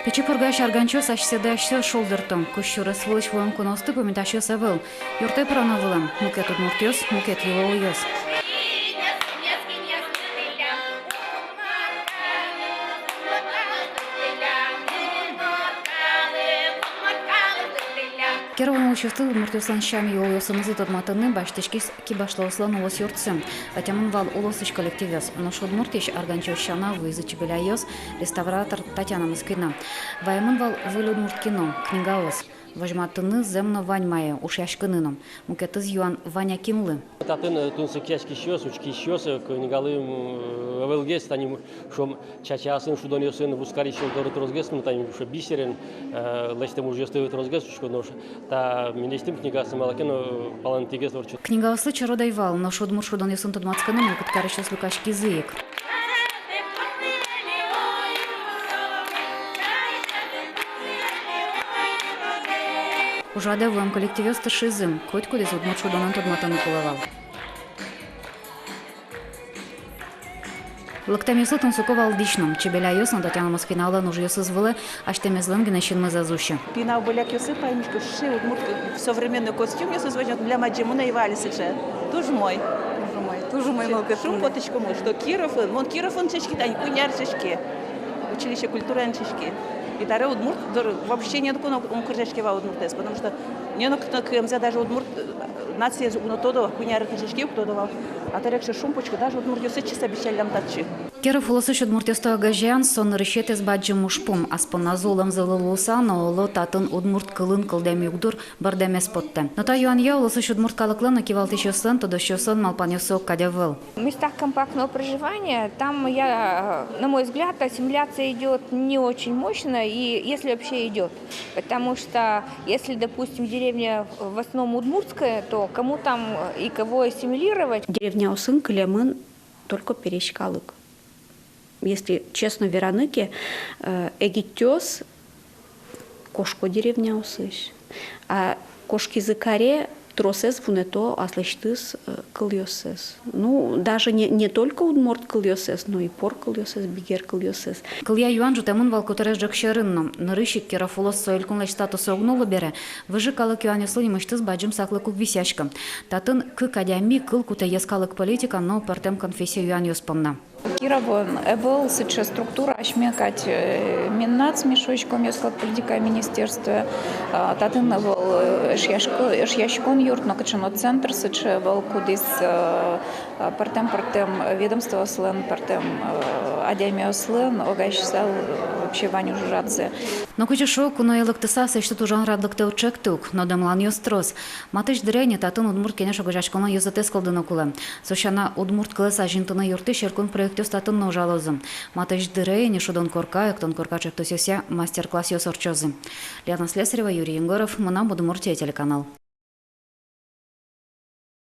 Печи пургаш арганчос седащо шолдертом, кущура сволочь волом куносты помитащо савыл. Юрте прановылам, мукет удмуртёс, мукет юлоуёс. Керовому участил удмуртёслан шами юлоуёсымызы тотматыны баштышкис кибашлауслан улос юртсым. Атямын вал улосыч коллективёс. Нош удмуртиш арганчос шана выйзы чебеляёс, реставратор Татьяна Москвина. Ваймын вал выль удмурткино, книгаос. Вожматыны земно ваньмая, уж яшкыныном. Мукетыз юан Ваня Кимлы. Татын тунсы кешки щёс, учки щёс, книгалым вэлгес, таним шом чачасын шудонёсын вускари щелдоры трозгес, ну таним шо бисерен, лэстем уже стоит трозгес, учко нош. Та министим книгасы малакен палантигес ворчу. Книгаослы чародайвал, но шудмур шудонёсын тодмацканым, мукет карыщос лукашки зыек. Ужаде в коллективе сташизм, хоть куда из удмурт шудонан тодматаны кулавал. Лактамису танцуковал дичном, чебеля ёсна Татьяна Москвина алан уже ёсызвылы, аж темезлен генещин мы зазущи. Пинал боляк ёсы паймишку ши удмурт в современный костюм ёсы звонят для маджимуна и валисыча. Тоже мой. Тоже мой много. Шум поточку мой, что Киров, вон Киров он чешки, тань кунярчешки, училище культуры анчешки. И таре удмурт вообще нет такого укржешки ва удмуртес, потому что не на КМЗ даже удмурт нация уно тодо куняр книжки тодо, а таре что шумпочку даже удмурт ёсы чисто обещали тачи. Керов улосыч удмуртёсто агажян сон решетес баджим мушпум, аспоназолам залылуса, но оло татын удмурт кылын кылдем югдур бардемес потте. Но та юан я улосыч удмурт калыклан накивалтышёсын, тодощёсын малпанёсок кадявыл. В местах компактного проживания, там, на мой взгляд, ассимиляция идет не очень мощно, и если вообще идет. Потому что, если, допустим, деревня в основном удмуртская, то кому там и кого ассимилировать? Деревня Усын, Клемын, только перещкалык. Если честно, Вероныке, эгитёс, кошко деревня Усыш. А кошки зыкаре, тросес вунето аслыштыс кыльосес. Ну, даже не только удмурт кыльосес, но и пор кыльосес, бигер кыльосес. Кылья юан жутемын валкутереш жакшерынном. Нырыщик керафулос сойлькунлач статусы огнулы бере. Выжы калык юанеслы немыштыз баджым саклыкук висяшка. Татын кык адями кыл куте ескалык политика, но пертем конфессия юан ёспомна. Кировон был сейчас структура ашмекать миннац мешочком ясклад политика министерства татын был шяшкон юрт но качано центр сыче был кудис партем ведомство слен партем адемио слен огайшсал вообще ваню журадзе. Но куча шоку, но электеса что ту жан радлыкте учектук, но демлан ёстрос. Матыш дрейни татын удмурт кенеш огажашкона ёзатес кылдыны кулы. Сошана удмурт кылыса жинтыны юрты шеркун проектёс татын но жалозым. Матыш дрейни шудон корка, эктон корка чектосёся мастер-класс ёсорчозы. Лена Слесарева, Юрий Егоров, Мунам Удмуртия телеканал.